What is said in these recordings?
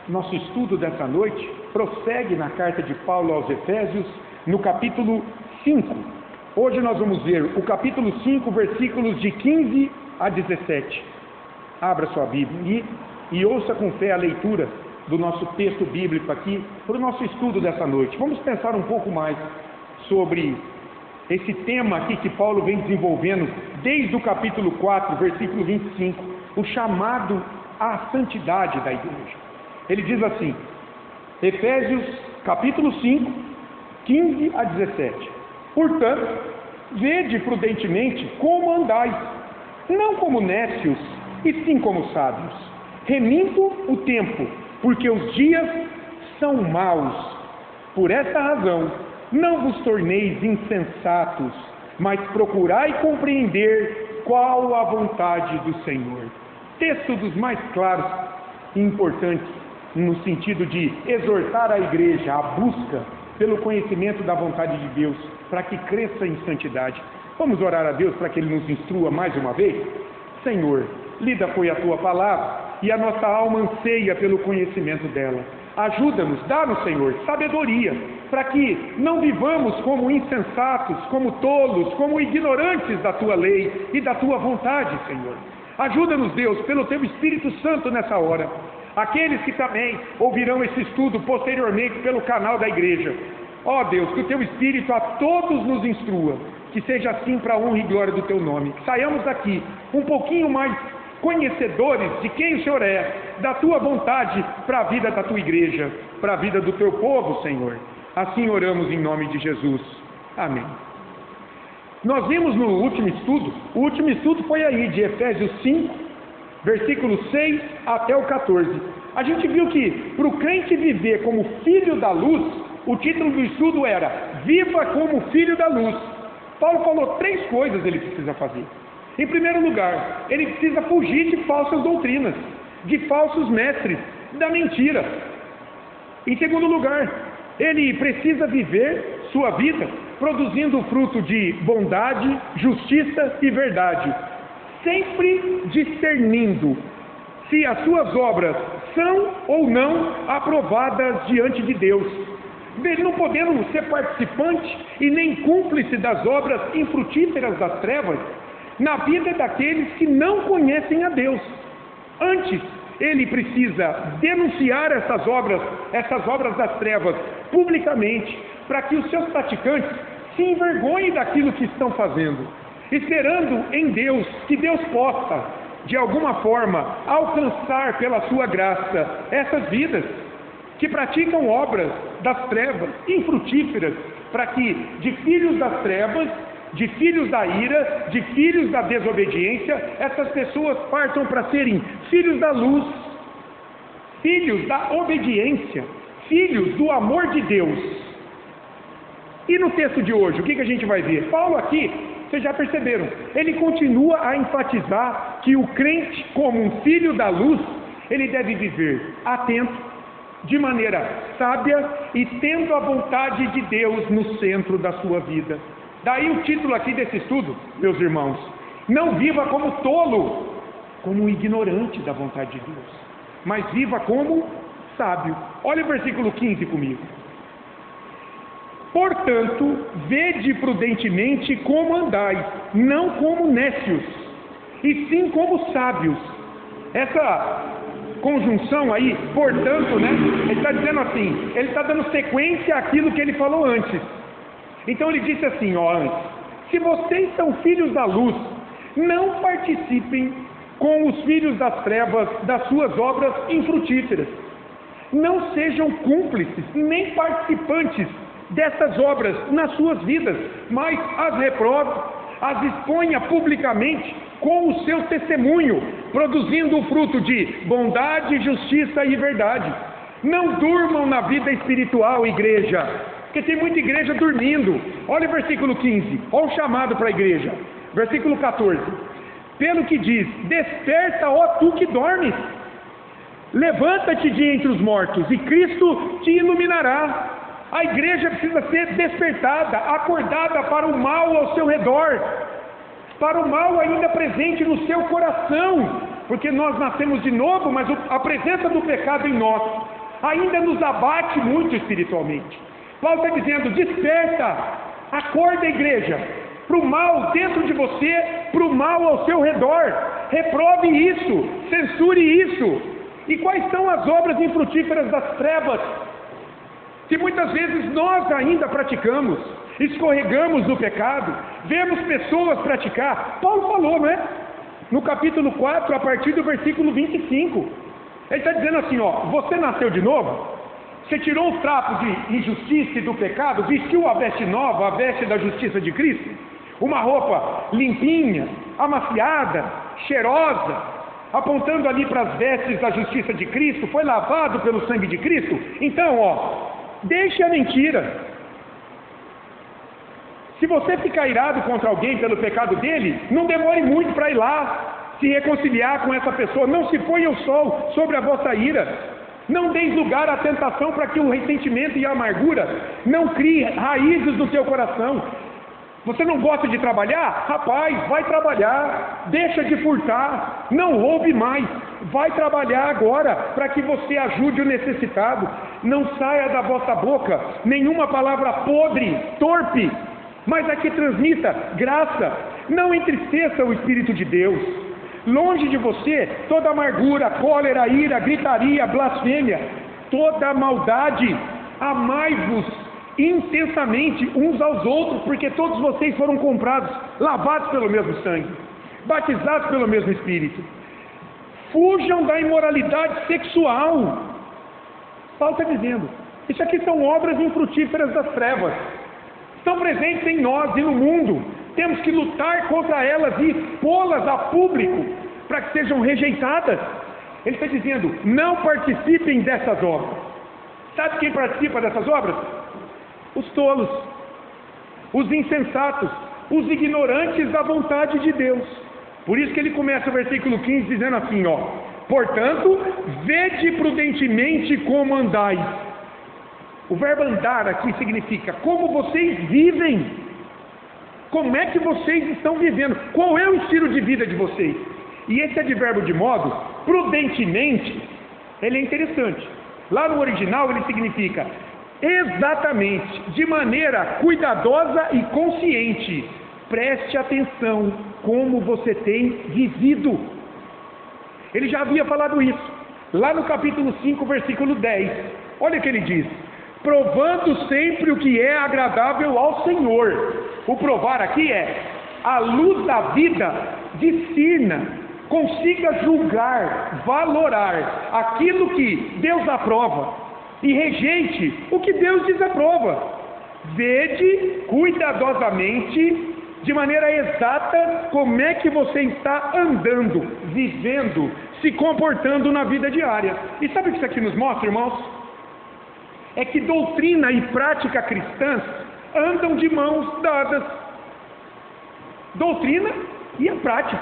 Nosso estudo dessa noite prossegue na carta de Paulo aos Efésios, no capítulo 5. Hoje nós vamos ver o capítulo 5, versículos de 15 a 17. Abra sua Bíblia e ouça com fé a leitura do nosso texto bíblico aqui, para o nosso estudo dessa noite. Vamos pensar um pouco mais sobre esse tema aqui que Paulo vem desenvolvendo desde o capítulo 4, versículo 25, o chamado à santidade da igreja. Ele diz assim, Efésios capítulo 5, 15 a 17. Portanto, vede prudentemente como andais, não como nécios, e sim como sábios, remindo o tempo, porque os dias são maus. Por esta razão, não vos torneis insensatos, mas procurai compreender qual a vontade do Senhor. Texto dos mais claros e importantes, no sentido de exortar a igreja à busca pelo conhecimento da vontade de Deus, para que cresça em santidade. Vamos orar a Deus para que Ele nos instrua mais uma vez? Senhor, lida foi a Tua palavra, e a nossa alma anseia pelo conhecimento dela. Ajuda-nos, dá-nos, Senhor, sabedoria, para que não vivamos como insensatos, como tolos, como ignorantes da Tua lei e da Tua vontade, Senhor. Ajuda-nos, Deus, pelo Teu Espírito Santo nessa hora. Aqueles que também ouvirão esse estudo posteriormente pelo canal da igreja. Ó Deus, que o Teu Espírito a todos nos instrua, que seja assim para a honra e glória do Teu nome. Que saiamos daqui um pouquinho mais conhecedores de quem o Senhor é, da Tua vontade para a vida da Tua igreja, para a vida do Teu povo, Senhor. Assim oramos em nome de Jesus. Amém. Nós vimos no último estudo, o último estudo foi aí de Efésios 5, versículo 6 até o 14. A gente viu que para o crente viver como filho da luz, o título do estudo era Viva como filho da luz. Paulo falou 3 coisas ele precisa fazer. Em primeiro lugar, ele precisa fugir de falsas doutrinas, de falsos mestres, da mentira. Em segundo lugar, ele precisa viver sua vida produzindo o fruto de bondade, justiça e verdade, sempre discernindo se as suas obras são ou não aprovadas diante de Deus, não podendo ser participante e nem cúmplice das obras infrutíferas das trevas na vida daqueles que não conhecem a Deus. Antes, ele precisa denunciar essas obras das trevas publicamente, para que os seus praticantes se envergonhem daquilo que estão fazendo, esperando em Deus, que Deus possa, de alguma forma, alcançar pela sua graça essas vidas que praticam obras das trevas infrutíferas, para que de filhos das trevas, de filhos da ira, de filhos da desobediência, essas pessoas partam para serem filhos da luz, filhos da obediência, filhos do amor de Deus. E no texto de hoje, o que a gente vai ver? Paulo aqui, vocês já perceberam, ele continua a enfatizar que o crente, como um filho da luz, ele deve viver atento, de maneira sábia e tendo a vontade de Deus no centro da sua vida. Daí o título aqui desse estudo, meus irmãos, não viva como tolo, como ignorante da vontade de Deus, mas viva como sábio. Olha o versículo 15 comigo. Portanto, vede prudentemente como andais, não como nécios, e sim como sábios. Essa conjunção aí, portanto, né? Ele está dizendo assim, ele está dando sequência àquilo que ele falou antes. Então ele disse assim, antes, se vocês são filhos da luz, não participem com os filhos das trevas das suas obras infrutíferas. Não sejam cúmplices, nem participantes dessas obras nas suas vidas, mas as reprove, as exponha publicamente com o seu testemunho, produzindo o fruto de bondade, justiça e verdade. Não durmam na vida espiritual, igreja, porque tem muita igreja dormindo. Olha o versículo 15, olha o chamado para a igreja. Versículo 14, pelo que diz, desperta, ó tu que dormes, levanta-te de entre os mortos, e Cristo te iluminará. A igreja precisa ser despertada, acordada para o mal ao seu redor, para o mal ainda presente no seu coração, porque nós nascemos de novo, mas a presença do pecado em nós ainda nos abate muito espiritualmente. Paulo está dizendo: desperta, acorda, igreja, para o mal dentro de você, para o mal ao seu redor. Reprove isso, censure isso. E quais são as obras infrutíferas das trevas que muitas vezes nós ainda praticamos? Escorregamos no pecado, vemos pessoas praticar. Paulo falou, não é? No capítulo 4, a partir do versículo 25, ele está dizendo assim, ó: você nasceu de novo, você tirou os trapos de injustiça e do pecado, vestiu a veste nova, a veste da justiça de Cristo, uma roupa limpinha, amaciada, cheirosa, apontando ali para as vestes da justiça de Cristo, foi lavado pelo sangue de Cristo. Então, ó, deixe a mentira. Se você ficar irado contra alguém pelo pecado dele, não demore muito para ir lá se reconciliar com essa pessoa. Não se ponha o sol sobre a vossa ira. Não deis lugar à tentação, para que o ressentimento e a amargura não criem raízes no teu coração. Você não gosta de trabalhar? Rapaz, vai trabalhar. Deixa de furtar. Não roube mais. Vai trabalhar agora, para que você ajude o necessitado. Não saia da vossa boca nenhuma palavra podre, torpe, mas a que transmita graça. Não entristeça o Espírito de Deus. Longe de você toda amargura, cólera, ira, gritaria, blasfêmia, toda maldade. Amai-vos intensamente uns aos outros, porque todos vocês foram comprados, lavados pelo mesmo sangue, batizados pelo mesmo Espírito. Fujam da imoralidade sexual. Paulo está dizendo, isso aqui são obras infrutíferas das trevas. Estão presentes em nós e no mundo. Temos que lutar contra elas e pô-las a público para que sejam rejeitadas. Ele está dizendo: não participem dessas obras. Sabe quem participa dessas obras? Os tolos, os insensatos, os ignorantes da vontade de Deus. Por isso que ele começa o versículo 15 dizendo assim, ó: portanto, vede prudentemente como andais. O verbo andar aqui significa como vocês vivem. Como é que vocês estão vivendo? Qual é o estilo de vida de vocês? E esse advérbio de modo, prudentemente, ele é interessante. Lá no original ele significa exatamente, de maneira cuidadosa e consciente. Preste atenção como você tem vivido. Ele já havia falado isso. Lá no capítulo 5, versículo 10. Olha o que ele diz: provando sempre o que é agradável ao Senhor. O provar aqui é, à luz da vida, discirna, consiga julgar, valorar aquilo que Deus aprova e rejeite o que Deus desaprova. Vede cuidadosamente, de maneira exata, como é que você está andando, vivendo, se comportando na vida diária. E sabe o que isso aqui nos mostra, irmãos? É que doutrina e prática cristãs andam de mãos dadas. Doutrina e a prática.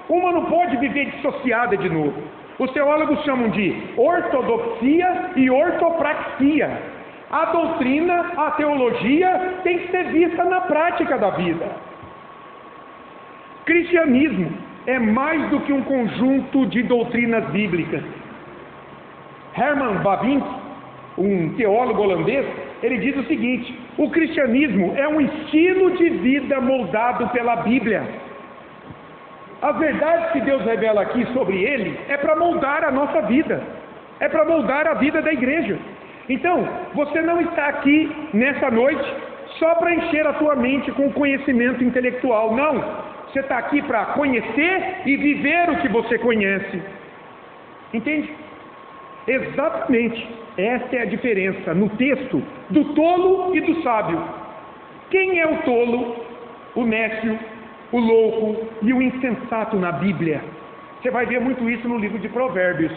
Uma não pode viver dissociada de novo. Os teólogos chamam de ortodoxia e ortopraxia. A doutrina, a teologia tem que ser vista na prática da vida. Cristianismo é mais do que um conjunto de doutrinas bíblicas. Herman Bavinck, um teólogo holandês, ele diz o seguinte: o cristianismo é um estilo de vida moldado pela Bíblia. As verdades que Deus revela aqui sobre ele é para moldar a nossa vida, é para moldar a vida da igreja. Então, você não está aqui nessa noite só para encher a sua mente com conhecimento intelectual, não. Você está aqui para conhecer e viver o que você conhece. Entende? Exatamente, essa é a diferença no texto do tolo e do sábio. Quem é o tolo, o nécio, o louco e o insensato na Bíblia? Você vai ver muito isso no livro de Provérbios.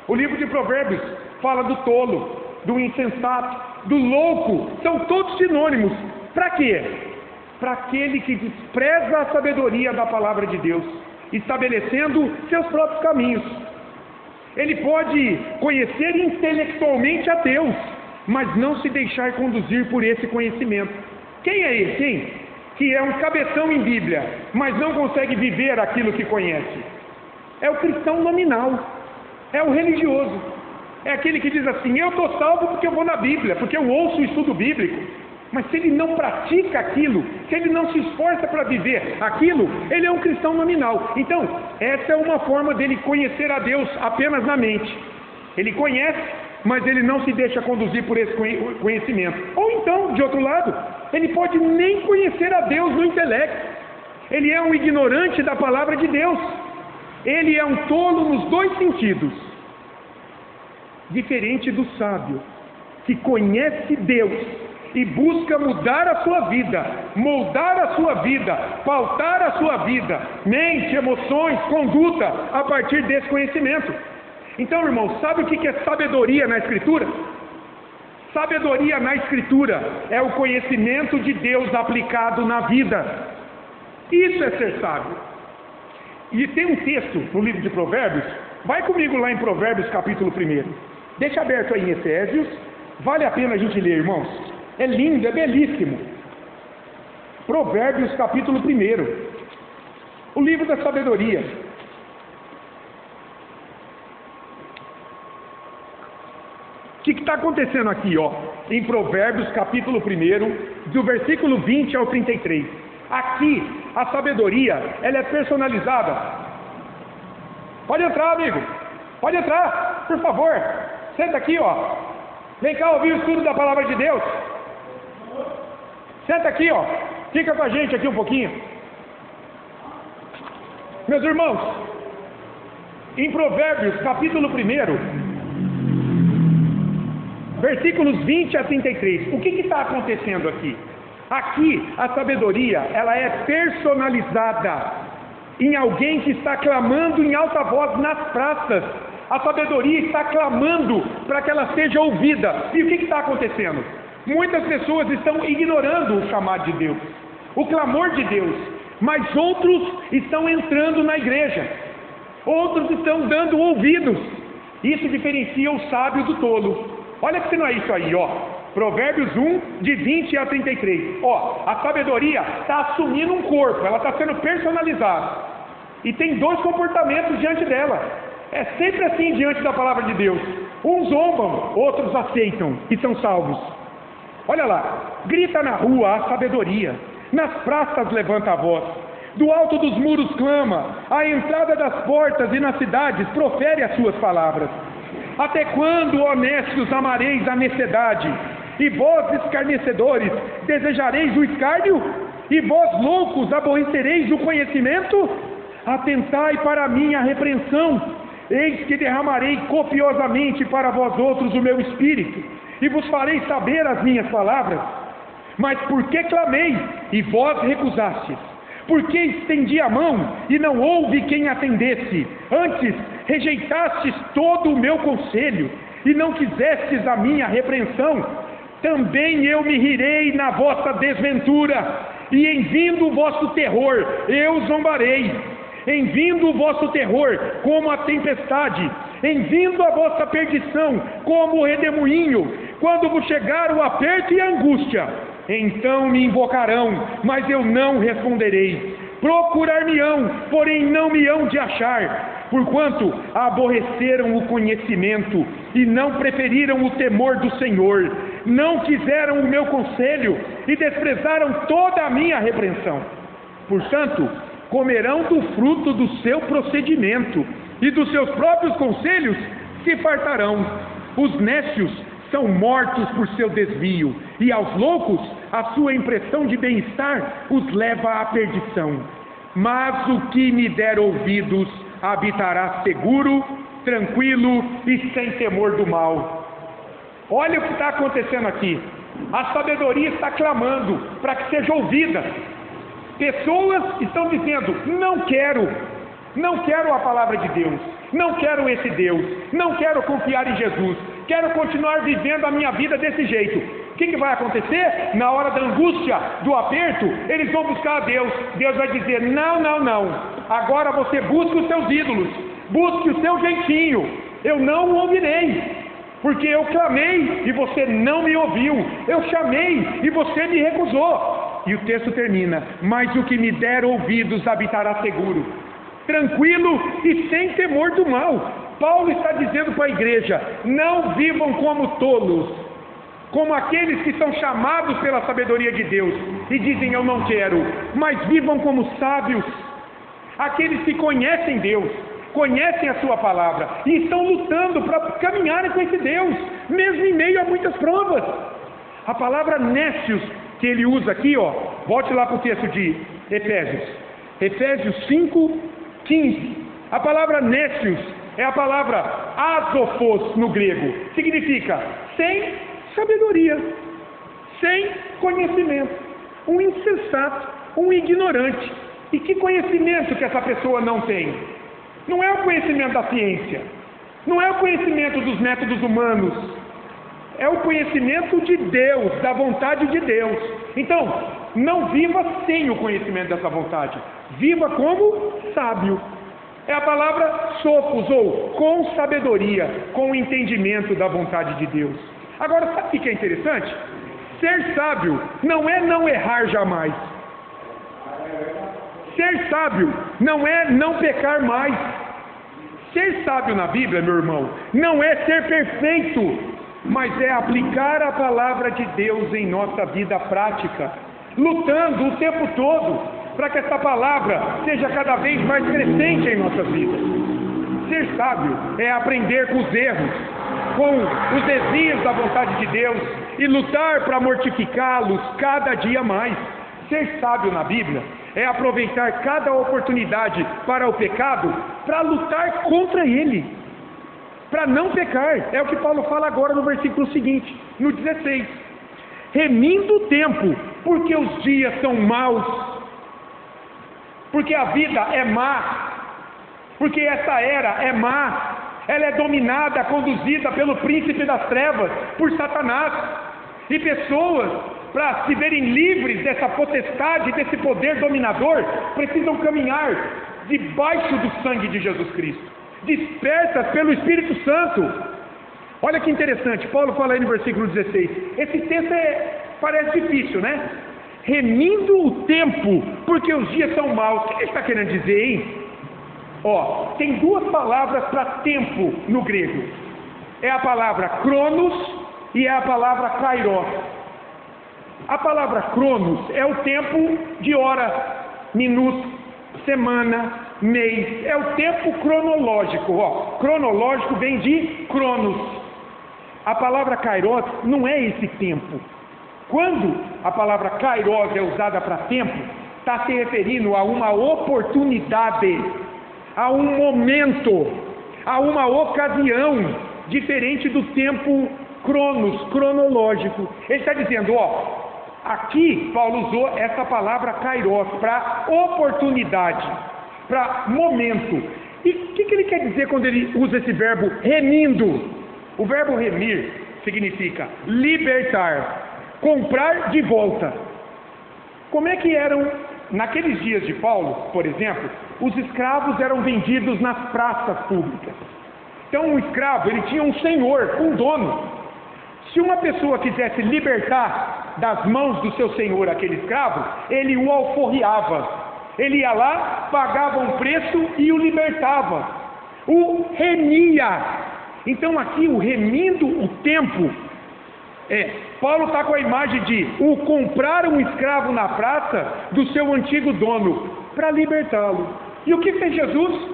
O livro de Provérbios fala do tolo, do insensato, do louco, são todos sinônimos. Para quê? Para aquele que despreza a sabedoria da palavra de Deus, estabelecendo seus próprios caminhos. Ele pode conhecer intelectualmente a Deus, mas não se deixar conduzir por esse conhecimento. Quem é esse, hein? que é um cabeção em Bíblia, mas não consegue viver aquilo que conhece. É o cristão nominal, é o religioso, é aquele que diz assim: eu estou salvo porque eu vou na Bíblia, porque eu ouço o estudo bíblico. Mas se ele não pratica aquilo, se ele não se esforça para viver aquilo, ele é um cristão nominal. Então, essa é uma forma dele conhecer a Deus apenas na mente. Ele conhece, mas ele não se deixa conduzir por esse conhecimento. Ou então, de outro lado, ele pode nem conhecer a Deus no intelecto. Ele é um ignorante da palavra de Deus. Ele é um tolo nos dois sentidos. Diferente do sábio, que conhece Deus e busca mudar a sua vida, moldar a sua vida, pautar a sua vida, mente, emoções, conduta, a partir desse conhecimento. Então, irmãos, sabe o que é sabedoria na Escritura? Sabedoria na Escritura é o conhecimento de Deus aplicado na vida. Isso é ser sábio. E tem um texto no livro de Provérbios, vai comigo lá em Provérbios capítulo 1. Deixa aberto aí em Efésios, vale a pena a gente ler, irmãos. É lindo, é belíssimo. Provérbios capítulo 1. O livro da sabedoria. O que está acontecendo aqui, ó? Em Provérbios capítulo 1, do versículo 20 ao 33. Aqui, a sabedoria, ela é personalizada. Pode entrar, amigo. Pode entrar, por favor. Senta aqui, ó. Vem cá ouvir o estudo da palavra de Deus. Senta aqui, ó. Fica com a gente aqui um pouquinho. Meus irmãos, em Provérbios, capítulo 1, versículos 20 a 33, o que está acontecendo aqui? Aqui, a sabedoria, ela é personalizada em alguém que está clamando em alta voz nas praças. A sabedoria está clamando para que ela seja ouvida. E o que está acontecendo? Muitas pessoas estão ignorando o chamado de Deus, o clamor de Deus, mas outros estão entrando na igreja, outros estão dando ouvidos. Isso diferencia o sábio do tolo. Olha que não é isso aí, ó. Provérbios 1, de 20 a 33. Ó, a sabedoria está assumindo um corpo, ela está sendo personalizada. E tem dois comportamentos diante dela. É sempre assim diante da palavra de Deus. Uns zombam, outros aceitam e são salvos. Olha lá, grita na rua a sabedoria, nas praças levanta a voz, do alto dos muros clama, à entrada das portas e nas cidades profere as suas palavras. Até quando, honestos, amareis a necessidade? E vós, escarnecedores, desejareis o escárnio? E vós, loucos, aborrecereis o conhecimento? Atentai para a minha repreensão, eis que derramarei copiosamente para vós outros o meu espírito, e vos farei saber as minhas palavras. Mas por que clamei, e vós recusastes? Por que estendi a mão, e não houve quem atendesse? Antes, rejeitastes todo o meu conselho, e não quisestes a minha repreensão. Também eu me rirei na vossa desventura, e em vindo o vosso terror, eu zombarei. Em vindo o vosso terror, como a tempestade, em vindo a vossa perdição, como o redemoinho, quando vos chegar o aperto e a angústia, então me invocarão, mas eu não responderei. Procurar-me-ão, porém não me hão de achar, porquanto aborreceram o conhecimento e não preferiram o temor do Senhor, não quiseram o meu conselho e desprezaram toda a minha repreensão. Portanto, comerão do fruto do seu procedimento, e dos seus próprios conselhos se fartarão. Os nécios são mortos por seu desvio, e aos loucos a sua impressão de bem-estar os leva à perdição. Mas o que me der ouvidos habitará seguro, tranquilo e sem temor do mal. Olha o que está acontecendo aqui. A sabedoria está clamando para que seja ouvida. Pessoas estão dizendo: não quero a palavra de Deus, não quero esse Deus, não quero confiar em Jesus, quero continuar vivendo a minha vida desse jeito. O que vai acontecer? Na hora da angústia, do aperto, eles vão buscar a Deus. Deus vai dizer: não, agora você busca os seus ídolos, busque o seu jeitinho, eu não o ouvirei, porque eu clamei e você não me ouviu, eu chamei e você me recusou. e o texto termina: mas o que me der ouvidos habitará seguro, tranquilo e sem temor do mal. Paulo está dizendo para a igreja: não vivam como tolos, como aqueles que são chamados pela sabedoria de Deus e dizem eu não quero, mas vivam como sábios, aqueles que conhecem Deus, conhecem a sua palavra e estão lutando para caminharem com esse Deus, mesmo em meio a muitas provas. A palavra nécios que ele usa aqui, volte lá para o texto de Efésios 5:15. A palavra nécios é a palavra asophos no grego, significa sem sabedoria, sem conhecimento, um insensato, um ignorante. E que conhecimento que essa pessoa não tem? Não é o conhecimento da ciência, não é o conhecimento dos métodos humanos, é o conhecimento de Deus, da vontade de Deus. Então, não viva sem o conhecimento dessa vontade, viva como sábio. É a palavra sophos, ou com sabedoria, com entendimento da vontade de Deus. Agora, sabe o que é interessante? Ser sábio não é não errar jamais. Ser sábio não é não pecar mais. Ser sábio na Bíblia, meu irmão, não é ser perfeito, mas é aplicar a palavra de Deus em nossa vida prática, lutando o tempo todo para que essa palavra seja cada vez mais crescente em nossas vidas. Ser sábio é aprender com os erros, com os desvios da vontade de Deus e lutar para mortificá-los cada dia mais. Ser sábio na Bíblia é aproveitar cada oportunidade para o pecado, para lutar contra ele, para não pecar. É o que Paulo fala agora no versículo seguinte, no 16: remindo o tempo, porque os dias são maus, porque a vida é má, porque essa era é má, ela é dominada, conduzida pelo príncipe das trevas, por Satanás. E pessoas, para se verem livres dessa potestade, desse poder dominador, precisam caminhar debaixo do sangue de Jesus Cristo, despertas pelo Espírito Santo. Olha que interessante, Paulo fala aí no versículo 16, esse texto parece difícil, né? Remindo o tempo, porque os dias são maus. O que ele está querendo dizer, hein? Tem duas palavras para tempo no grego. É a palavra cronos e é a palavra kairos. A palavra cronos é o tempo de hora, minuto, semana, mês. É o tempo cronológico. Cronológico vem de cronos. A palavra kairos não é esse tempo. Quando a palavra kairos é usada para tempo, está se referindo a uma oportunidade, a um momento, a uma ocasião, diferente do tempo cronos, cronológico. Ele está dizendo, aqui Paulo usou essa palavra kairos para oportunidade, para momento. E o que ele quer dizer quando ele usa esse verbo remindo? O verbo remir significa libertar, comprar de volta. Como é que eram, naqueles dias de Paulo, por exemplo, os escravos eram vendidos nas praças públicas. Então um escravo, ele tinha um senhor, um dono. Se uma pessoa quisesse libertar das mãos do seu senhor aquele escravo, ele o alforriava. Ele ia lá, pagava um preço e o libertava. O remia. Então aqui o remindo o tempo, Paulo está com a imagem de o comprar um escravo na praça do seu antigo dono, para libertá-lo. E o que é Jesus?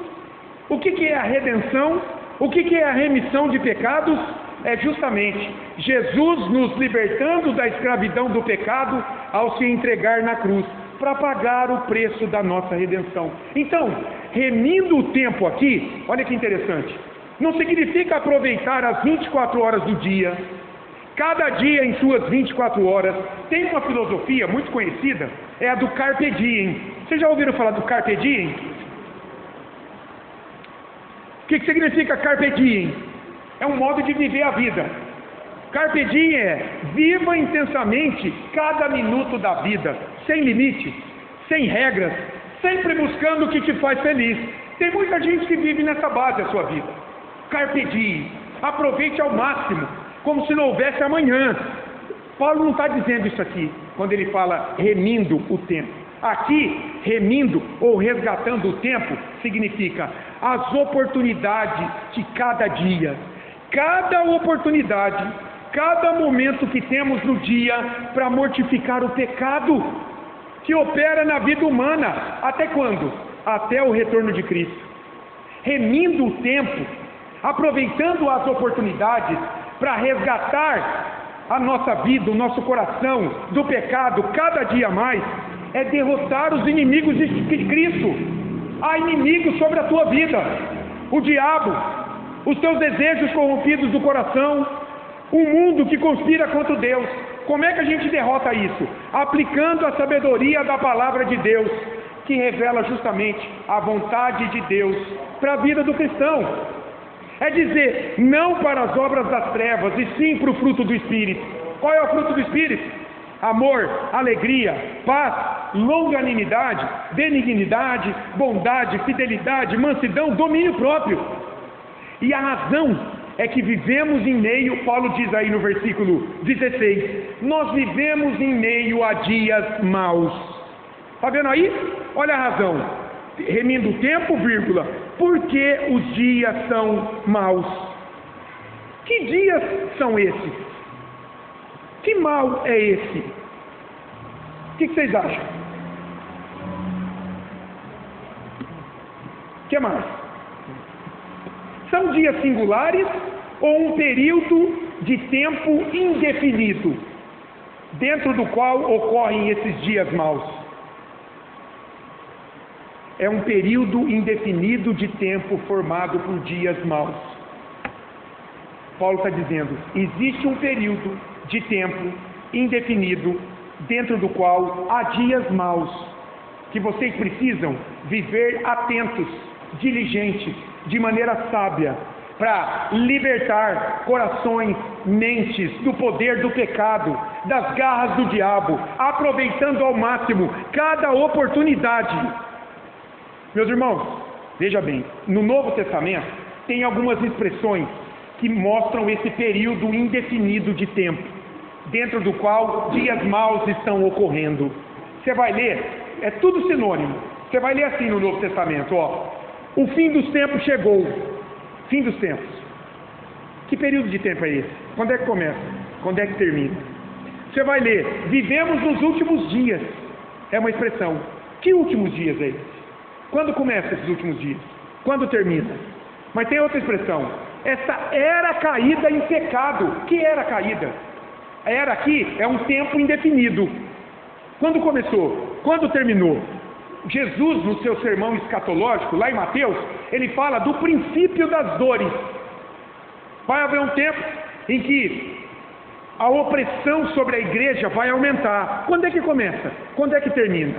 O que é a redenção? O que é a remissão de pecados? É justamente Jesus nos libertando da escravidão do pecado ao se entregar na cruz, para pagar o preço da nossa redenção. Então, remindo o tempo aqui, olha que interessante, não significa aproveitar as 24 horas do dia, cada dia em suas 24 horas. Tem uma filosofia muito conhecida, é a do Carpe Diem. Vocês já ouviram falar do Carpe Diem? O que significa Carpe Diem? É um modo de viver a vida. Carpe Diem é: viva intensamente cada minuto da vida, sem limite, sem regras, sempre buscando o que te faz feliz. Tem muita gente que vive nessa base a sua vida. Carpe Diem, aproveite ao máximo, como se não houvesse amanhã. Paulo não está dizendo isso aqui, quando ele fala remindo o tempo. Aqui, remindo ou resgatando o tempo, significa as oportunidades de cada dia. Cada oportunidade, cada momento que temos no dia para mortificar o pecado que opera na vida humana. Até quando? Até o retorno de Cristo. Remindo o tempo, aproveitando as oportunidades para resgatar a nossa vida, o nosso coração do pecado cada dia mais, é derrotar os inimigos de Cristo. Há inimigos sobre a tua vida: o diabo, os teus desejos corrompidos do coração, o mundo que conspira contra Deus. Como é que a gente derrota isso? Aplicando a sabedoria da palavra de Deus, que revela justamente a vontade de Deus para a vida do cristão. É dizer não para as obras das trevas, e sim para o fruto do Espírito. Qual é o fruto do Espírito? Amor, alegria, paz, longanimidade, benignidade, bondade, fidelidade, mansidão, domínio próprio. E a razão é que vivemos em meio, Paulo diz aí no versículo 16, nós vivemos em meio a dias maus. Está vendo aí? Olha a razão. Remindo o tempo, vírgula, porque os dias são maus. Que dias são esses? Que mal é esse? O que vocês acham? O que mais? São dias singulares ou um período de tempo indefinido, dentro do qual ocorrem esses dias maus? É um período indefinido de tempo formado por dias maus. Paulo está dizendo, existe um período de tempo indefinido dentro do qual há dias maus, que vocês precisam viver atentos, diligentes, de maneira sábia, para libertar corações, mentes do poder do pecado, das garras do diabo, aproveitando ao máximo cada oportunidade. Meus irmãos, veja bem, no Novo Testamento tem algumas expressões que mostram esse período indefinido de tempo, dentro do qual dias maus estão ocorrendo. Você vai ler, é tudo sinônimo. Você vai ler assim no Novo Testamento, ó: o fim dos tempos chegou. Fim dos tempos. Que período de tempo é esse? Quando é que começa? Quando é que termina? Você vai ler, vivemos nos últimos dias. É uma expressão. Que últimos dias é esse? Quando começa esses últimos dias? Quando termina? Mas tem outra expressão. Essa era caída em pecado. Que era caída? A era aqui é um tempo indefinido. Quando começou? Quando terminou? Jesus, no seu sermão escatológico, lá em Mateus, ele fala do princípio das dores. Vai haver um tempo em que a opressão sobre a igreja vai aumentar. Quando é que começa? Quando é que termina?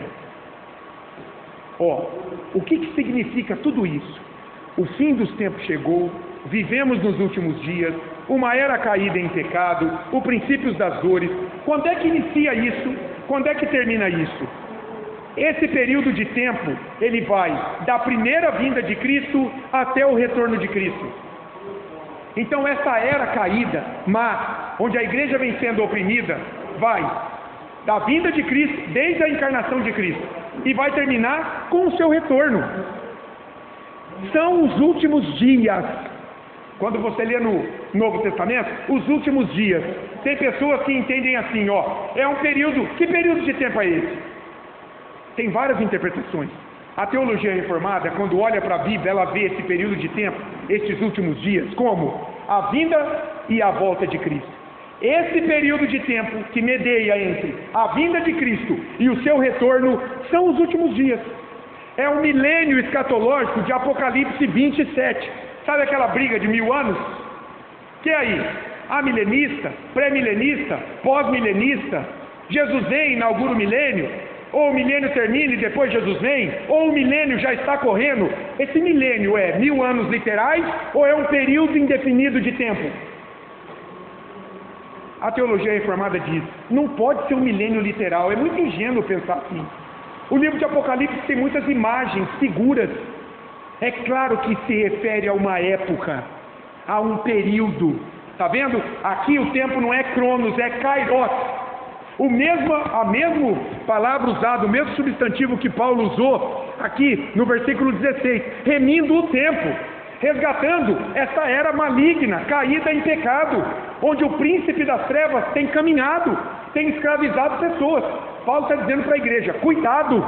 Ó, o que significa tudo isso? O fim dos tempos chegou, vivemos nos últimos dias, uma era caída em pecado, o princípio das dores. Quando é que inicia isso? Quando é que termina isso? Esse período de tempo, ele vai da primeira vinda de Cristo até o retorno de Cristo. Então essa era caída, má, onde a igreja vem sendo oprimida, vai da vinda de Cristo, desde a encarnação de Cristo, e vai terminar com o seu retorno. São os últimos dias. Quando você lê no Novo Testamento, os últimos dias, tem pessoas que entendem assim, ó, é um período, que período de tempo é esse? Tem várias interpretações. A teologia reformada, quando olha para a Bíblia, ela vê esse período de tempo, esses últimos dias, como a vinda e a volta de Cristo. Esse período de tempo que medeia entre a vinda de Cristo e o seu retorno são os últimos dias. É o milênio escatológico de Apocalipse 27. Sabe aquela briga de 1000 anos? Que é aí? Amilenista, pré-milenista, pós-milenista, Jesus vem e inaugura o milênio, ou o milênio termina e depois Jesus vem, ou o milênio já está correndo. Esse milênio é 1000 anos literais ou é um período indefinido de tempo? A teologia reformada diz, não pode ser um milênio literal, é muito ingênuo pensar assim. O livro de Apocalipse tem muitas imagens, figuras. É claro que se refere a uma época, a um período, Está vendo? Aqui o tempo não é cronos, é kairos. A mesma palavra usada, o mesmo substantivo que Paulo usou aqui no versículo 16, remindo o tempo, resgatando essa era maligna, caída em pecado, onde o príncipe das trevas tem caminhado, tem escravizado pessoas. Paulo está dizendo para a igreja: cuidado,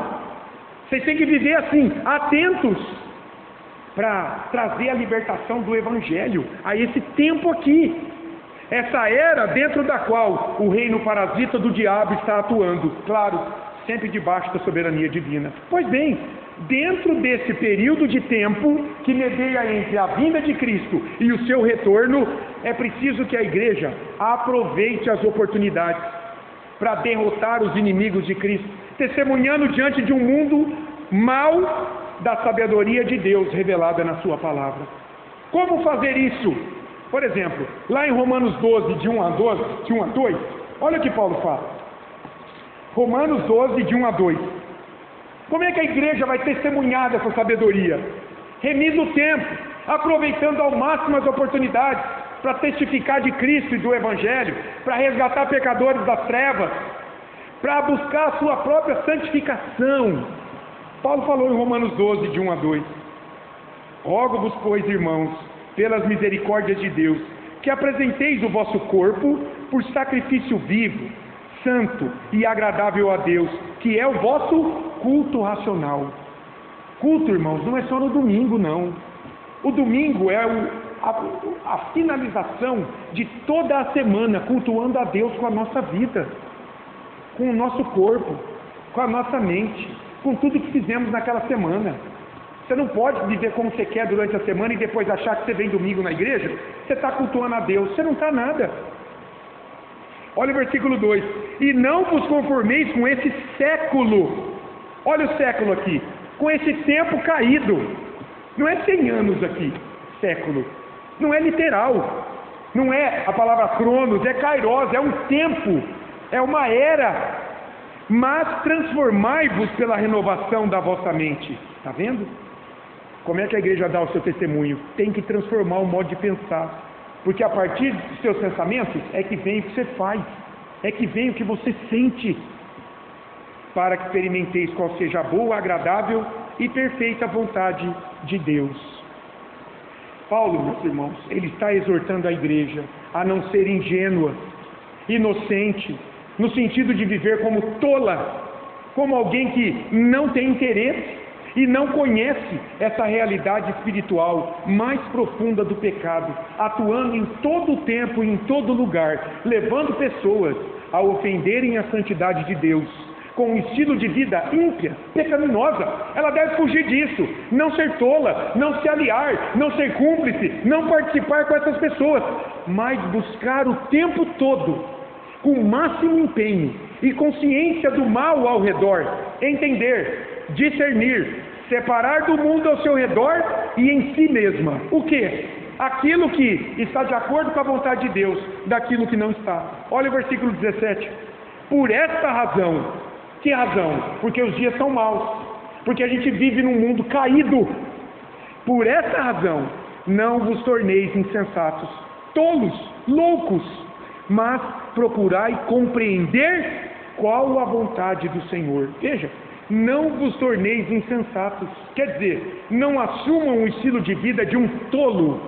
vocês têm que viver assim, atentos, para trazer a libertação do Evangelho a esse tempo aqui. Essa era dentro da qual o reino parasita do diabo está atuando, claro, sempre debaixo da soberania divina. Pois bem, dentro desse período de tempo que medeia entre a vinda de Cristo e o seu retorno, é preciso que a igreja aproveite as oportunidades para derrotar os inimigos de Cristo, testemunhando diante de um mundo mau da sabedoria de Deus revelada na sua palavra. Como fazer isso? Por exemplo, lá em Romanos 12, de 1 a 2, olha o que Paulo fala. Romanos 12, de 1 a 2. Como é que a igreja vai testemunhar dessa sabedoria? Remindo o tempo, aproveitando ao máximo as oportunidades para testificar de Cristo e do Evangelho, para resgatar pecadores das trevas, para buscar a sua própria santificação. Paulo falou em Romanos 12, de 1 a 2. Rogo-vos, pois, irmãos, pelas misericórdias de Deus, que apresenteis o vosso corpo por sacrifício vivo, santo e agradável a Deus, que é o vosso culto racional. Culto, irmãos, não é só no domingo, não. O domingo é a finalização de toda a semana, cultuando a Deus com a nossa vida, com o nosso corpo, com a nossa mente, com tudo que fizemos naquela semana. Você não pode viver como você quer durante a semana e depois achar que você vem domingo na igreja, você está cultuando a Deus. Você não está nada. Olha o versículo 2. E não vos conformeis com esse século. Olha o século aqui. Com esse tempo caído. Não é 100 anos aqui, século. Não é literal. Não é a palavra cronos, é kairos, é um tempo, é uma era. Mas transformai-vos pela renovação da vossa mente. Está vendo? Como é que a igreja dá o seu testemunho? Tem que transformar o modo de pensar. Porque a partir dos seus pensamentos é que vem o que você faz. É que vem o que você sente. Para que experimenteis qual seja a boa, agradável e perfeita vontade de Deus. Paulo, meus irmãos, ele está exortando a igreja a não ser ingênua, inocente, no sentido de viver como tola, como alguém que não tem interesse e não conhece essa realidade espiritual mais profunda do pecado, atuando em todo o tempo e em todo lugar, levando pessoas a ofenderem a santidade de Deus, com um estilo de vida ímpia, pecaminosa. Ela deve fugir disso, não ser tola, não se aliar, não ser cúmplice, não participar com essas pessoas, mas buscar o tempo todo, com o máximo empenho e consciência do mal ao redor, entender, discernir, separar do mundo ao seu redor e em si mesma. O que? Aquilo que está de acordo com a vontade de Deus, daquilo que não está. Olha o versículo 17. Por esta razão, que razão? Porque os dias são maus, porque a gente vive num mundo caído. Por esta razão, não vos torneis insensatos, tolos, loucos, mas procurai compreender qual a vontade do Senhor. Veja, não vos torneis insensatos, quer dizer, não assumam o estilo de vida de um tolo,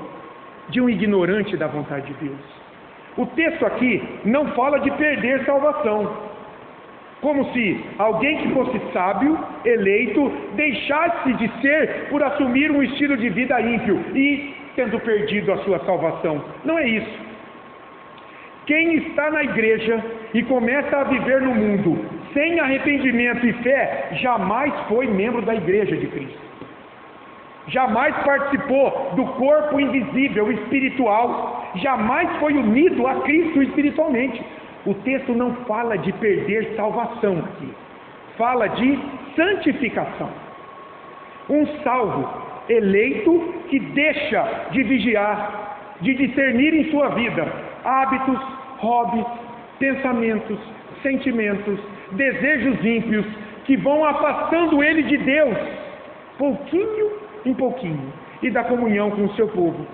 de um ignorante da vontade de Deus. O texto aqui não fala de perder salvação, como se alguém que fosse sábio, eleito, deixasse de ser por assumir um estilo de vida ímpio e tendo perdido a sua salvação. Não é isso. Quem está na igreja e começa a viver no mundo sem arrependimento e fé, jamais foi membro da igreja de Cristo. Jamais participou do corpo invisível espiritual, jamais foi unido a Cristo espiritualmente. O texto não fala de perder salvação aqui, fala de santificação. Um salvo, eleito, que deixa de vigiar, de discernir em sua vida hábitos, hobbies, pensamentos, sentimentos, desejos ímpios, que vão afastando ele de Deus, pouquinho em pouquinho, e da comunhão com o seu povo.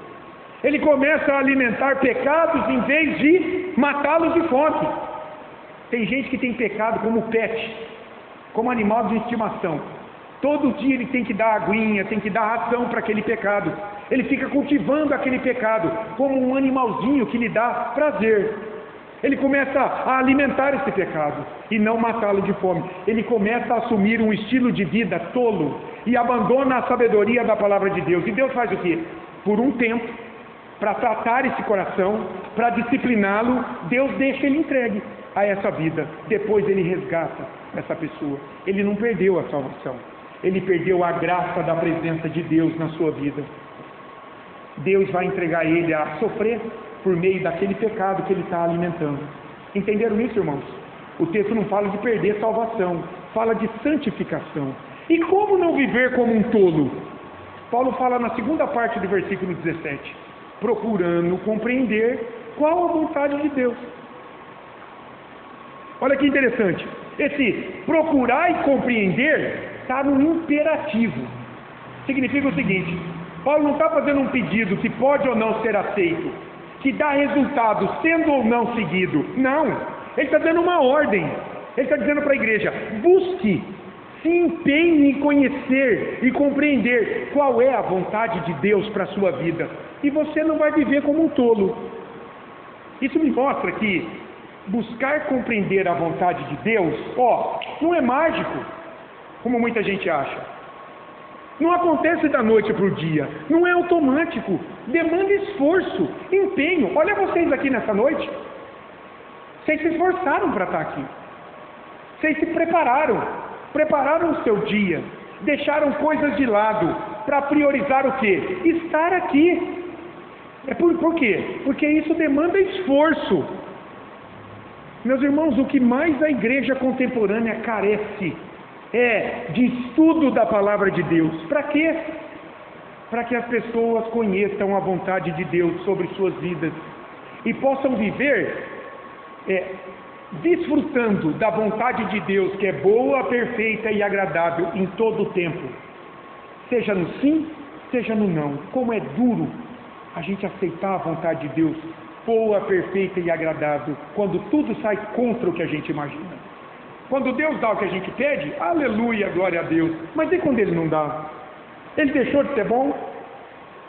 Ele começa a alimentar pecados em vez de matá-los de fome. Tem gente que tem pecado como pet, como animal de estimação. Todo dia ele tem que dar aguinha, tem que dar ração para aquele pecado. Ele fica cultivando aquele pecado como um animalzinho que lhe dá prazer. Ele começa a alimentar esse pecado e não matá-lo de fome. Ele começa a assumir um estilo de vida tolo e abandona a sabedoria da palavra de Deus. E Deus faz o quê? Por um tempo, para tratar esse coração, para discipliná-lo, Deus deixa ele entregue a essa vida. Depois ele resgata essa pessoa. Ele não perdeu a salvação. Ele perdeu a graça da presença de Deus na sua vida. Deus vai entregar ele a sofrer por meio daquele pecado que ele está alimentando. Entenderam isso, irmãos? O texto não fala de perder salvação, fala de santificação. E como não viver como um tolo? Paulo fala na segunda parte do versículo 17, procurando compreender qual a vontade de Deus. Olha que interessante, esse procurar e compreender está no imperativo. Significa o seguinte: Paulo não está fazendo um pedido que pode ou não ser aceito, que dá resultado sendo ou não seguido. Não, ele está dando uma ordem. Ele está dizendo para a igreja: busque, se empenhe em conhecer e compreender qual é a vontade de Deus para a sua vida, e você não vai viver como um tolo. Isso me mostra que buscar compreender a vontade de Deus, não é mágico, como muita gente acha. Não acontece da noite para o dia, não é automático, demanda esforço, empenho. Olha vocês aqui nessa noite, vocês se esforçaram para estar aqui, vocês se prepararam o seu dia, deixaram coisas de lado para priorizar o quê? Estar aqui. Por quê? Porque isso demanda esforço. Meus irmãos, o que mais a igreja contemporânea carece é de estudo da palavra de Deus. Para quê? Para que as pessoas conheçam a vontade de Deus sobre suas vidas e possam viver desfrutando da vontade de Deus, que é boa, perfeita e agradável em todo o tempo, seja no sim, seja no não. Como é duro a gente aceitar a vontade de Deus, boa, perfeita e agradável, quando tudo sai contra o que a gente imagina. Quando Deus dá o que a gente pede, aleluia, glória a Deus. Mas e quando Ele não dá? Ele deixou de ser bom?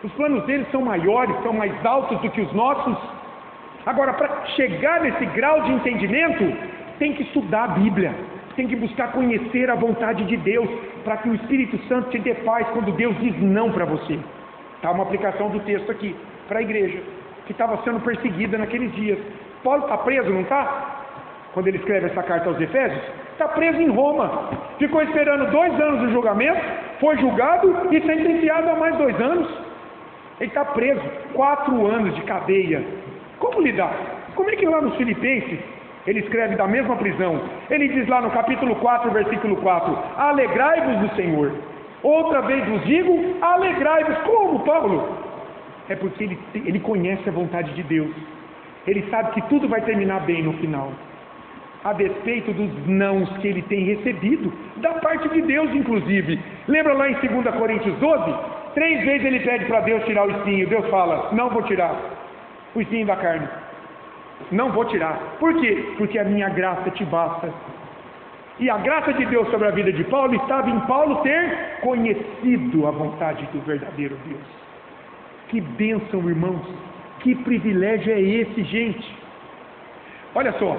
Os planos dele são maiores, são mais altos do que os nossos? Agora, para chegar nesse grau de entendimento, tem que estudar a Bíblia, tem que buscar conhecer a vontade de Deus, para que o Espírito Santo te dê paz quando Deus diz não para você. Está uma aplicação do texto aqui, para a igreja, que estava sendo perseguida naqueles dias. Paulo está preso, não está? Quando ele escreve essa carta aos Efésios, está preso em Roma, ficou esperando 2 anos do julgamento, foi julgado e sentenciado a mais 2 anos. Ele está preso, 4 anos de cadeia. Como lidar? Como é que lá nos Filipenses, ele escreve da mesma prisão, ele diz lá no capítulo 4, versículo 4, alegrai-vos no Senhor. Outra vez vos digo, alegrai-vos. Como, Paulo? É porque ele conhece a vontade de Deus. Ele sabe que tudo vai terminar bem no final, a despeito dos nãos que ele tem recebido, da parte de Deus inclusive. Lembra lá em 2 Coríntios 12? 3 vezes ele pede para Deus tirar o espinho. Deus fala, não vou tirar o espinho da carne, não vou tirar. Por quê? Porque a minha graça te basta. E a graça de Deus sobre a vida de Paulo estava em Paulo ter conhecido a vontade do verdadeiro Deus. Que bênção, irmãos, que privilégio é esse, gente? Olha só,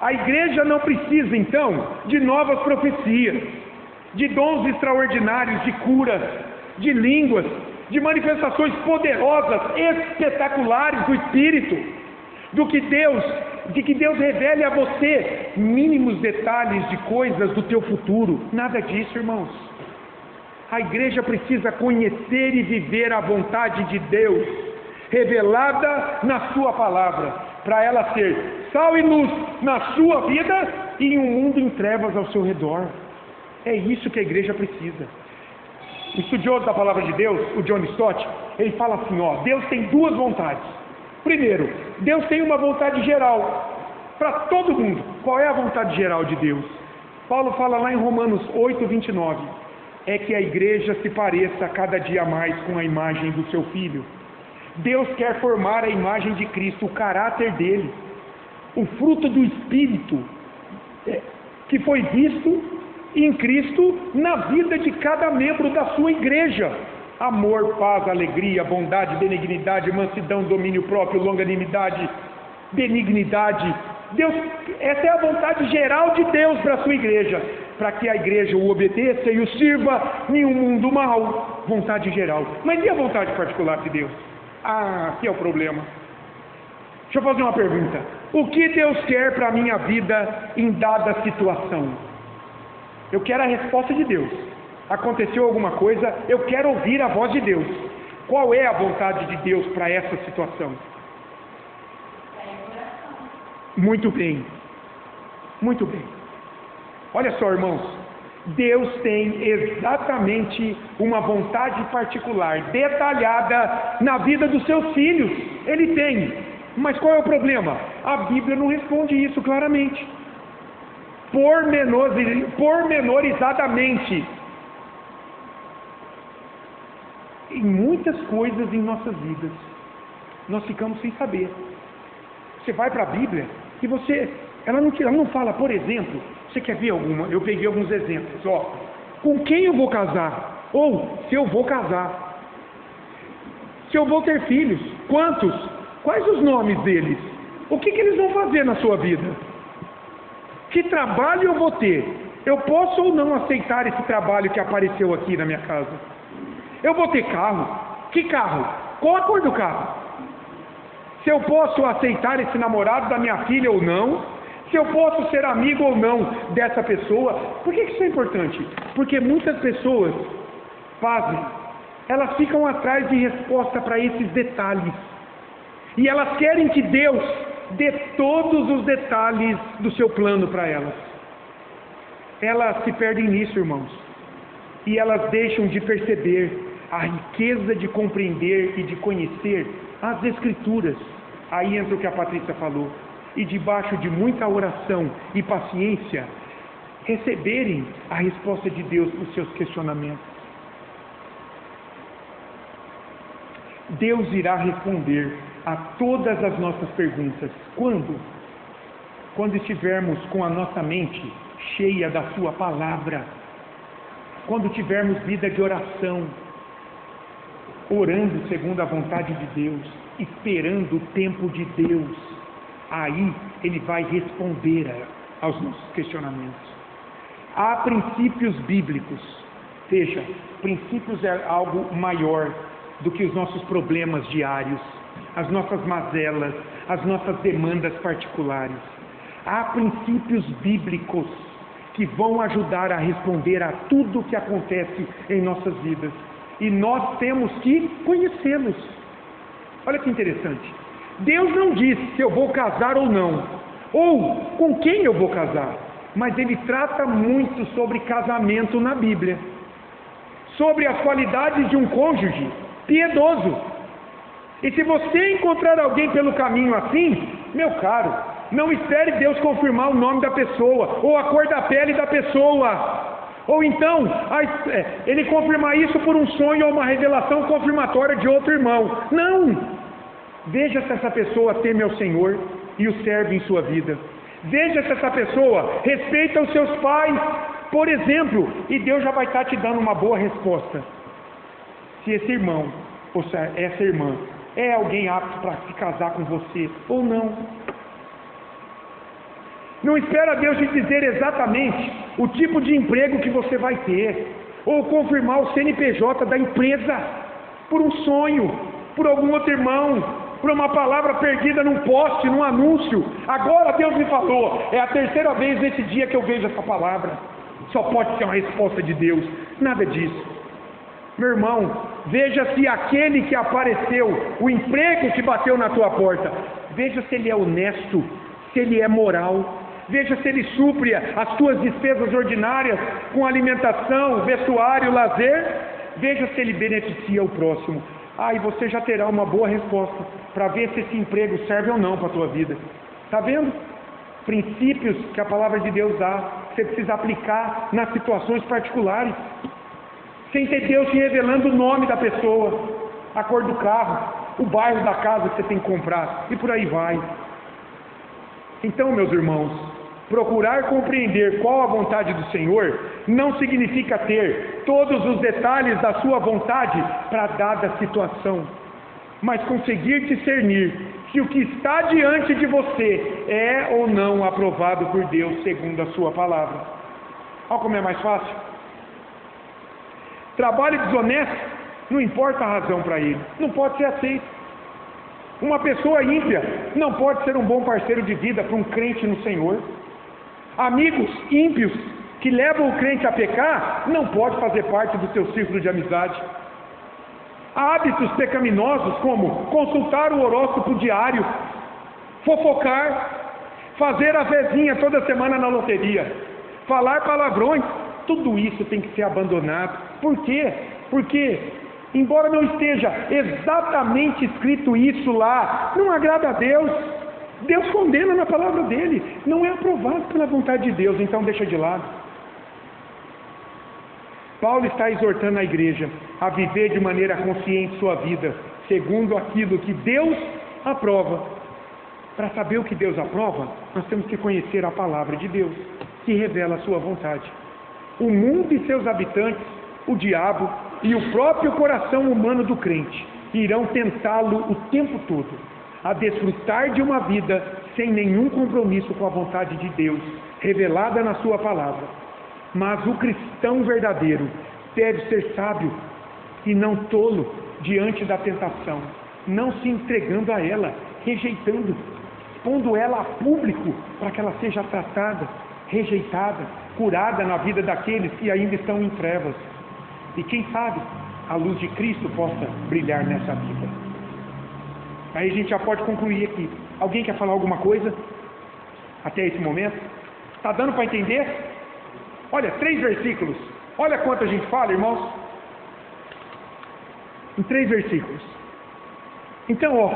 a igreja não precisa então de novas profecias, de dons extraordinários, de curas, de línguas, de manifestações poderosas, espetaculares do Espírito, de que Deus revele a você mínimos detalhes de coisas do teu futuro. Nada disso, irmãos. A igreja precisa conhecer e viver a vontade de Deus, revelada na sua palavra, para ela ser sal e luz na sua vida e em um mundo em trevas ao seu redor. É isso que a igreja precisa. O estudioso da palavra de Deus, o John Stott, ele fala assim, Deus tem 2 vontades. Primeiro, Deus tem uma vontade geral para todo mundo. Qual é a vontade geral de Deus? Paulo fala lá em Romanos 8, 29, é que a igreja se pareça cada dia mais com a imagem do seu Filho. Deus quer formar a imagem de Cristo, o caráter dele, o fruto do Espírito, que foi visto em Cristo na vida de cada membro da sua igreja. Amor, paz, alegria, bondade, benignidade, mansidão, domínio próprio, longanimidade, benignidade. Deus, essa é a vontade geral de Deus para a sua igreja, para que a igreja o obedeça e o sirva em um mundo mau. Vontade geral. Mas e a vontade particular de Deus? Aqui é o problema. Deixa eu fazer uma pergunta. O que Deus quer para a minha vida em dada situação? Eu quero a resposta de Deus. Aconteceu alguma coisa, eu quero ouvir a voz de Deus. Qual é a vontade de Deus para essa situação? Muito bem. Muito bem. Olha só, irmãos. Deus tem exatamente uma vontade particular, detalhada na vida dos seus filhos. Ele tem. Mas qual é o problema? A Bíblia não responde isso claramente. Pormenorizadamente. Em muitas coisas em nossas vidas, nós ficamos sem saber. Você vai para a Bíblia e ela não fala, por exemplo, você quer ver alguma? Eu peguei alguns exemplos. Com quem eu vou casar? Ou se eu vou casar? Se eu vou ter filhos? Quantos? Quais os nomes deles? O que eles vão fazer na sua vida? Que trabalho eu vou ter? Eu posso ou não aceitar esse trabalho que apareceu aqui na minha casa? Eu vou ter carro? Que carro? Qual a cor do carro? Se eu posso aceitar esse namorado da minha filha ou não? Se eu posso ser amigo ou não dessa pessoa? Por que isso é importante? Porque muitas pessoas fazem, elas ficam atrás de resposta para esses detalhes. E elas querem que Deus dê todos os detalhes do seu plano para elas. Elas se perdem nisso, irmãos. E elas deixam de perceber a riqueza de compreender e de conhecer as Escrituras. Aí entra o que a Patrícia falou. E debaixo de muita oração e paciência, receberem a resposta de Deus para os seus questionamentos. Deus irá responder a todas as nossas perguntas. Quando? Quando estivermos com a nossa mente cheia da sua palavra. Quando tivermos vida de oração, orando segundo a vontade de Deus, esperando o tempo de Deus, aí Ele vai responder aos nossos questionamentos. Há princípios bíblicos. Veja, princípios é algo maior do que os nossos problemas diários, as nossas mazelas, as nossas demandas particulares. Há princípios bíblicos que vão ajudar a responder a tudo o que acontece em nossas vidas. E nós temos que conhecê-los. Olha que interessante. Deus não diz se eu vou casar ou não, ou com quem eu vou casar, mas Ele trata muito sobre casamento na Bíblia, sobre as qualidades de um cônjuge piedoso. E se você encontrar alguém pelo caminho assim, meu caro, não espere Deus confirmar o nome da pessoa, ou a cor da pele da pessoa, ou então Ele confirmar isso por um sonho ou uma revelação confirmatória de outro irmão. Não! Veja se essa pessoa teme ao Senhor e o serve em sua vida. Veja se essa pessoa respeita os seus pais, por exemplo, e Deus já vai estar te dando uma boa resposta. Se esse irmão, ou se essa irmã, é alguém apto para se casar com você ou não. Não espera Deus te dizer exatamente o tipo de emprego que você vai ter, ou confirmar o CNPJ da empresa, por um sonho, por algum outro irmão, por uma palavra perdida num post, num anúncio. Agora Deus me falou, é a terceira vez nesse dia que eu vejo essa palavra. Só pode ser uma resposta de Deus, nada disso. Meu irmão, veja se aquele que apareceu, o emprego que bateu na tua porta, veja se ele é honesto, se ele é moral, veja se ele supre as tuas despesas ordinárias com alimentação, vestuário, lazer, veja se ele beneficia o próximo. E você já terá uma boa resposta para ver se esse emprego serve ou não para a tua vida. Está vendo? Princípios que a palavra de Deus dá, você precisa aplicar nas situações particulares, sem ter Deus te revelando o nome da pessoa, a cor do carro, o bairro da casa que você tem que comprar, e por aí vai. Então, meus irmãos, procurar compreender qual a vontade do Senhor não significa ter todos os detalhes da sua vontade para dada situação, mas conseguir discernir se o que está diante de você é ou não aprovado por Deus segundo a sua palavra. Olha como é mais fácil. Trabalho desonesto, não importa a razão para ele, não pode ser aceito. Uma pessoa ímpia não pode ser um bom parceiro de vida para um crente no Senhor. Amigos ímpios que levam o crente a pecar não pode fazer parte do seu círculo de amizade. Hábitos pecaminosos como consultar o horóscopo diário, fofocar, fazer a vezinha toda semana na loteria, falar palavrões, tudo isso tem que ser abandonado. Por quê? Porque, embora não esteja exatamente escrito isso lá, não agrada a Deus. Deus condena na palavra dele, não é aprovado pela vontade de Deus, então deixa de lado. Paulo está exortando a igreja a viver de maneira consciente sua vida, segundo aquilo que Deus aprova. Para saber o que Deus aprova, nós temos que conhecer a palavra de Deus, que revela a sua vontade. O mundo e seus habitantes, o diabo e o próprio coração humano do crente irão tentá-lo o tempo todo a desfrutar de uma vida sem nenhum compromisso com a vontade de Deus, revelada na sua palavra. Mas o cristão verdadeiro deve ser sábio e não tolo diante da tentação, não se entregando a ela, rejeitando, expondo ela a público para que ela seja tratada, rejeitada, curada na vida daqueles que ainda estão em trevas. E quem sabe a luz de Cristo possa brilhar nessa vida. Aí a gente já pode concluir aqui. Alguém quer falar alguma coisa até esse momento? Está dando para entender? Olha, 3 versículos. Olha quanto a gente fala, irmãos. Em 3 versículos. Então,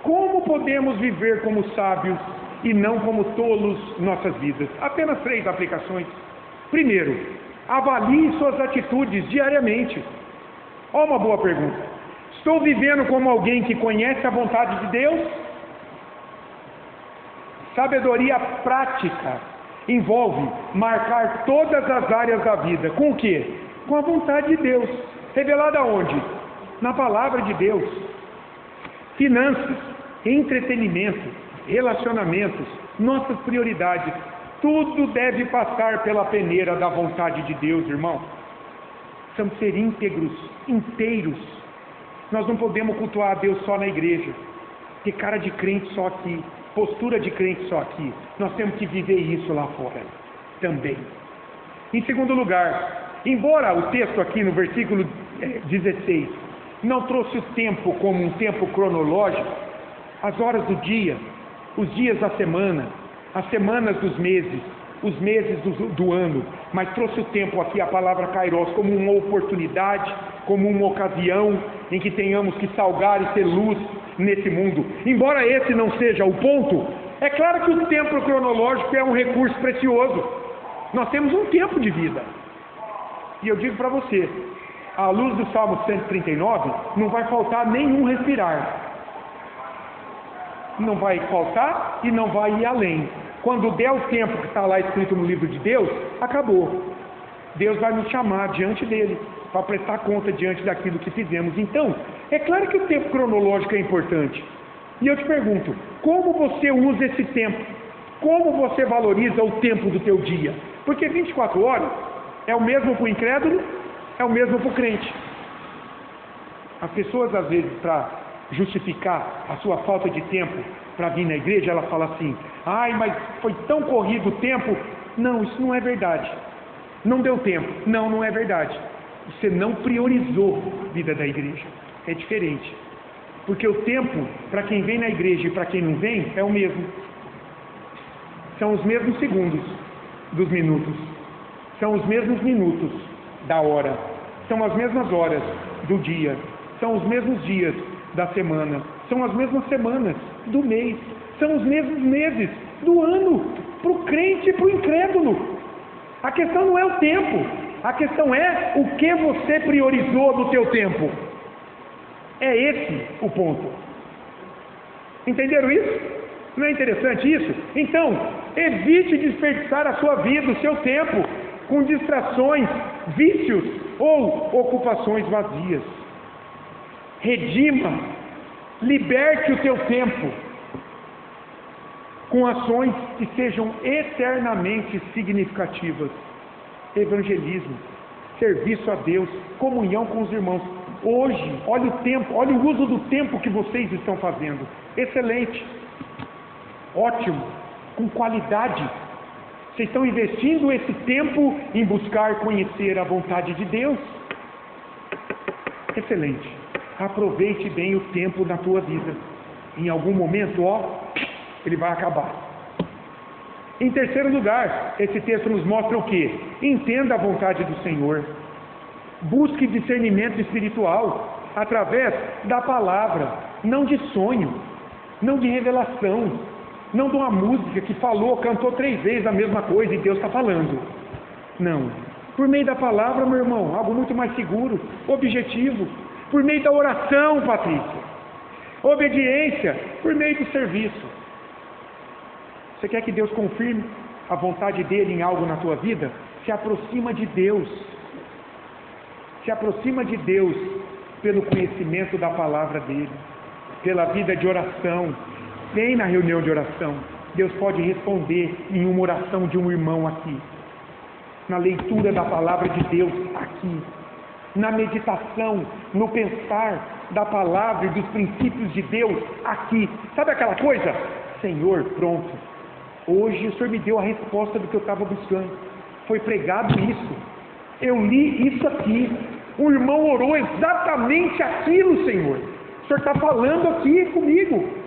como podemos viver como sábios e não como tolos nossas vidas? Apenas 3 aplicações. Primeiro, avalie suas atitudes diariamente. Olha uma boa pergunta. Estou vivendo como alguém que conhece a vontade de Deus? Sabedoria prática envolve marcar todas as áreas da vida. Com o quê? Com a vontade de Deus. Revelada onde? Na palavra de Deus. Finanças, entretenimento, relacionamentos, nossas prioridades, tudo deve passar pela peneira da vontade de Deus, irmão. Precisamos ser íntegros, inteiros. Nós não podemos cultuar a Deus só na igreja, ter cara de crente só aqui, postura de crente só aqui. Nós temos que viver isso lá fora também. Em segundo lugar, embora o texto aqui no versículo 16 não trouxe o tempo como um tempo cronológico, as horas do dia, os dias da semana, as semanas dos meses, os meses do ano, mas trouxe o tempo aqui, a palavra kairos, como uma oportunidade, como uma ocasião em que tenhamos que salgar e ser luz nesse mundo. Embora esse não seja o ponto, é claro que o tempo cronológico é um recurso precioso. Nós temos um tempo de vida. E eu digo para você, à luz do Salmo 139, não vai faltar nenhum respirar. Não vai faltar e não vai ir além. Quando der o tempo que está lá escrito no livro de Deus, acabou. Deus vai nos chamar diante dele, para prestar conta diante daquilo que fizemos. Então, é claro que o tempo cronológico é importante. E eu te pergunto, como você usa esse tempo? Como você valoriza o tempo do teu dia? Porque 24 horas é o mesmo para o incrédulo, é o mesmo para o crente. As pessoas, às vezes, para justificar a sua falta de tempo para vir na igreja, ela fala assim: ai, mas foi tão corrido o tempo. Não, isso não é verdade. Não deu tempo. Não, não é verdade. Você não priorizou a vida da igreja. É diferente. Porque o tempo, para quem vem na igreja e para quem não vem, é o mesmo. São os mesmos segundos dos minutos. São os mesmos minutos da hora. São as mesmas horas do dia. São os mesmos dias da semana. São as mesmas semanas do mês. São os mesmos meses do ano. Para o crente e para o incrédulo. A questão não é o tempo. A questão é o que você priorizou no teu tempo. É esse o ponto. Entenderam isso? Não é interessante isso? Então, evite desperdiçar a sua vida, o seu tempo, com distrações, vícios ou ocupações vazias. Redima, liberte o teu tempo com ações que sejam eternamente significativas. Evangelismo, serviço a Deus, comunhão com os irmãos. Hoje, olha o tempo, olha o uso do tempo que vocês estão fazendo. Excelente, ótimo, com qualidade. Vocês estão investindo esse tempo em buscar conhecer a vontade de Deus. Excelente. Aproveite bem o tempo na tua vida. Em algum momento, ele vai acabar. Em terceiro lugar, esse texto nos mostra o quê? Entenda a vontade do Senhor. Busque discernimento espiritual através da palavra, não de sonho, não de revelação, não de uma música que cantou 3 vezes a mesma coisa e Deus está falando. Não. Por meio da palavra, meu irmão, algo muito mais seguro, objetivo. Por meio da oração, Patrícia. Obediência, por meio do serviço. Você quer que Deus confirme a vontade dele em algo na tua vida? Se aproxima de Deus. Se aproxima de Deus pelo conhecimento da palavra dele, pela vida de oração. Vem na reunião de oração. Deus pode responder em uma oração de um irmão aqui, na leitura da palavra de Deus aqui, na meditação, no pensar da palavra e dos princípios de Deus aqui. Sabe aquela coisa? Senhor, pronto, hoje o Senhor me deu a resposta do que eu estava buscando. Foi pregado isso, eu li isso aqui, o irmão orou exatamente aquilo, Senhor. O Senhor está falando aqui comigo.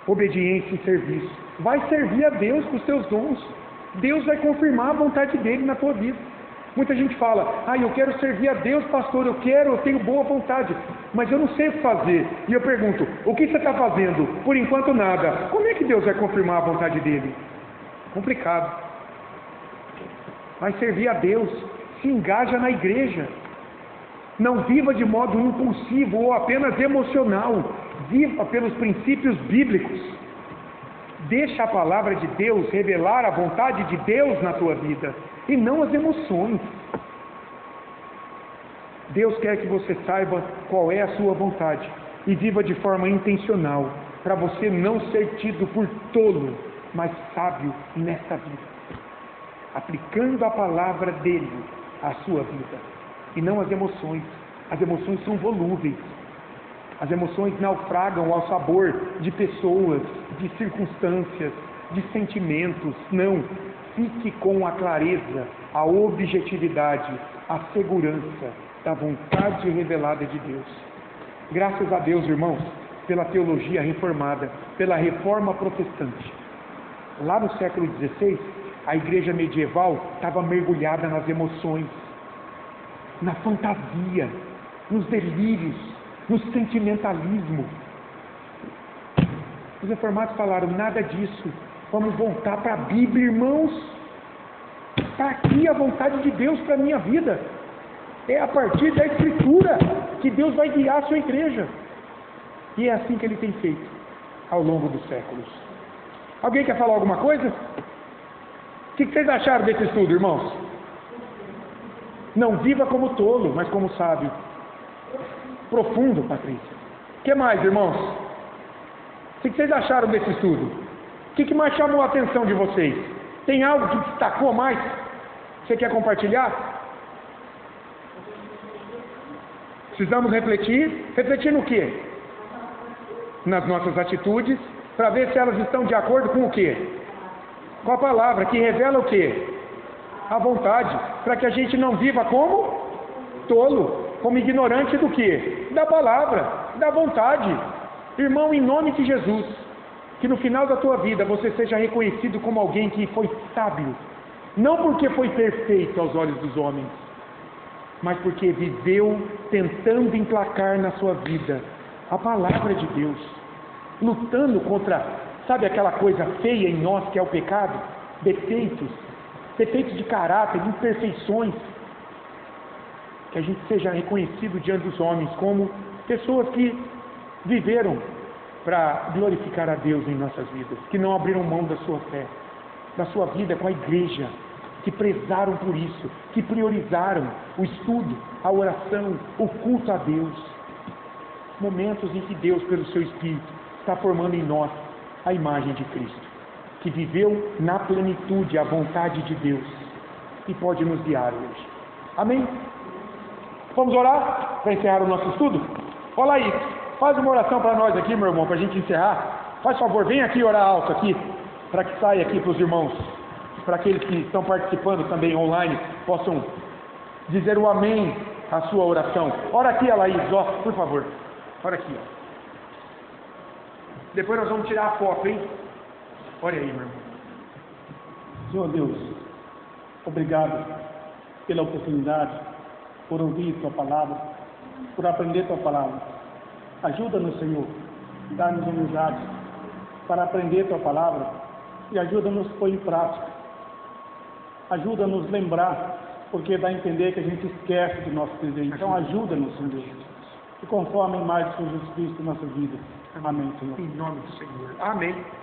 Obediência e serviço. Vai servir a Deus com os seus dons. Deus vai confirmar a vontade dele na tua vida. Muita gente fala, eu quero servir a Deus, pastor, eu tenho boa vontade, mas eu não sei o que fazer. E eu pergunto, o que você está fazendo? Por enquanto nada. Como é que Deus vai confirmar a vontade dele? Complicado. Vai servir a Deus, se engaja na igreja. Não viva de modo impulsivo ou apenas emocional. Viva pelos princípios bíblicos. Deixa a palavra de Deus revelar a vontade de Deus na tua vida e não as emoções. Deus quer que você saiba qual é a sua vontade e viva de forma intencional, para você não ser tido por tolo, mas sábio nessa vida, aplicando a palavra dele à sua vida e não as emoções. As emoções são volúveis. As emoções naufragam ao sabor de pessoas, de circunstâncias, de sentimentos. Não. Fique com a clareza, a objetividade, a segurança da vontade revelada de Deus. Graças a Deus, irmãos, pela teologia reformada, pela reforma protestante. Lá no século XVI, a igreja medieval estava mergulhada nas emoções, na fantasia, nos delírios, no sentimentalismo. Os reformados falaram, nada disso, vamos voltar para a Bíblia, irmãos. Está aqui a vontade de Deus para a minha vida. É a partir da Escritura que Deus vai guiar a sua igreja. E é assim que Ele tem feito ao longo dos séculos. Alguém quer falar alguma coisa? O que vocês acharam desse estudo, irmãos? Não viva como tolo, mas como sábio. Profundo, Patrícia. O que mais, irmãos? O que vocês acharam desse estudo? O que mais chamou a atenção de vocês? Tem algo que destacou mais? Você quer compartilhar? Precisamos refletir. Refletir no quê? Nas nossas atitudes, para ver se elas estão de acordo com o quê? Com a palavra, que revela o quê? A vontade, para que a gente não viva como tolo, como ignorante do quê? Da palavra, da vontade. Irmão, em nome de Jesus, que no final da tua vida você seja reconhecido como alguém que foi sábio, não porque foi perfeito aos olhos dos homens, mas porque viveu tentando emplacar na sua vida a palavra de Deus, lutando contra, sabe aquela coisa feia em nós que é o pecado? Defeitos de caráter, imperfeições. que a gente seja reconhecido diante dos homens como pessoas que viveram para glorificar a Deus em nossas vidas, que não abriram mão da sua fé, da sua vida com a igreja, que prezaram por isso, que priorizaram o estudo, a oração, o culto a Deus. Momentos em que Deus, pelo seu Espírito, está formando em nós a imagem de Cristo, que viveu na plenitude a vontade de Deus e pode nos guiar hoje. Amém? Vamos orar para encerrar o nosso estudo? Olha aí, faz uma oração para nós aqui, meu irmão, para a gente encerrar. Faz favor, vem aqui orar alto aqui, para que saia aqui para os irmãos, para aqueles que estão participando também online, possam dizer o amém à sua oração. Ora aqui, Laís, ó, por favor. Ora aqui, ó. Depois nós vamos tirar a foto, hein? Olha aí, meu irmão. Senhor Deus, obrigado pela oportunidade, por ouvir Tua palavra, por aprender Tua palavra. Ajuda-nos, Senhor, dá-nos humildade para aprender Tua palavra e ajuda-nos a pôr em prática. Ajuda-nos a lembrar, porque dá a entender que a gente esquece do nosso desejo. Então ajuda-nos, Senhor, e conforme a imagem de Jesus Cristo em nossa vida. Amém, Senhor. Em nome do Senhor. Amém.